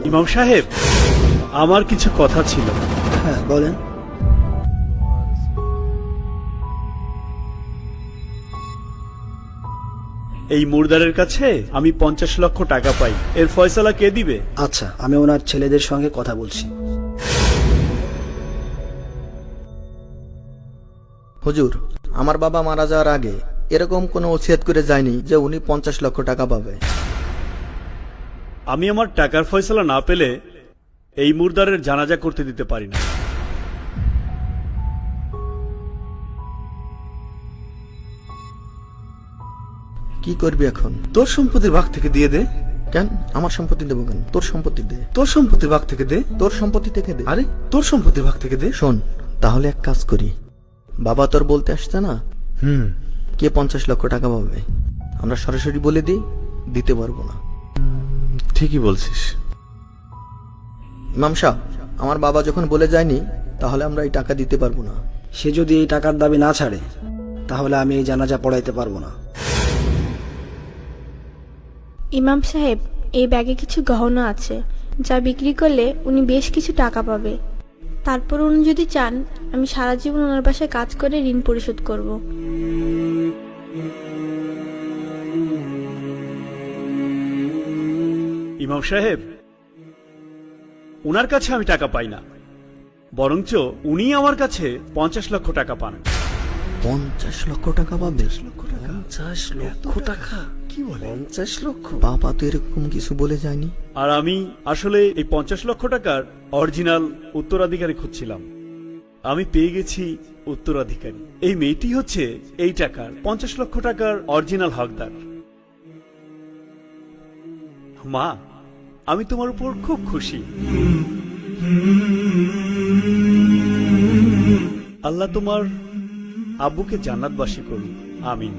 ইমাম সাহেব, আমার কিছু কথা ছিল। হ্যাঁ বলেন। এই মুর্দারের কাছে আমি 50 লক্ষ টাকা পাই, এর ফয়সালা কে দিবে? আচ্ছা, আমি ওনার ছেলেদের সঙ্গে কথা বলছি। হুজুর, আমার বাবা মারা যাওয়ার আগে এরকম কোনো ওসিয়ত করে যায়নি যে উনি 50 লক্ষ টাকা পাবে। আমি আমার টাকার ফয়সালা না পেলে এই মুর্দারের জানাজা করতে দিতে পারি না। কি করবি এখন? তোর সম্পত্তির ভাগ থেকে দিয়ে দে। কেন আমার সম্পত্তি দেবো কেন? তোর সম্পত্তি দে। তোর সম্পত্তির ভাগ থেকে দে। তোর সম্পত্তি থেকে দে। আরে তোর সম্পত্তির ভাগ থেকে দে। শোন, তাহলে এক কাজ করি, বাবা তোর বলতে আসছে না কে 50 লক্ষ টাকা পাবে, আমরা সরাসরি বলে দিই দিতে পারবো না। ঠিকই বলছিস। ইমাম সাহেব, আমার বাবা যখন বলে যায়নি তাহলে আমরা এই টাকা দিতে পারবো না। সে যদি এই টাকার দাবি না ছাড়ে তাহলে আমি এই জানাজা পড়াইতে পারবো না। ইমাম সাহেব, এই ব্যাগে কিছু গহনা আছে যা বিক্রি করলে উনি বেশ কিছু টাকা পাবে। তারপর উনি যদি চান আমি সারা জীবন ওনার বাসায় কাজ করে ঋণ পরিশোধ করব। ইমাম সাহেব, উনার কাছে আমি টাকা পাই না, বরঞ্চ উনি আমার কাছে 50 লক্ষ টাকা পান। 50 লক্ষ টাকা পাবে? 50 লক্ষ টাকা? কি বলে 50 লক্ষ? বাবা তো এরকম কিছু বলে যায়নি। আর আমি আসলে এই 50 লক্ষ টাকার অরিজিনাল উত্তরাধিকারী খুঁজছিলাম। আমি পেয়ে গেছি উত্তরাধিকারী। এই মেয়েটি হচ্ছে এই টাকার 50 লক্ষ টাকার অরিজিনাল হকদার। মা, আমি তোমার উপর খুব খুশি। আল্লাহ তোমার আব্বুকে জান্নাতবাসী করুন, আমিন।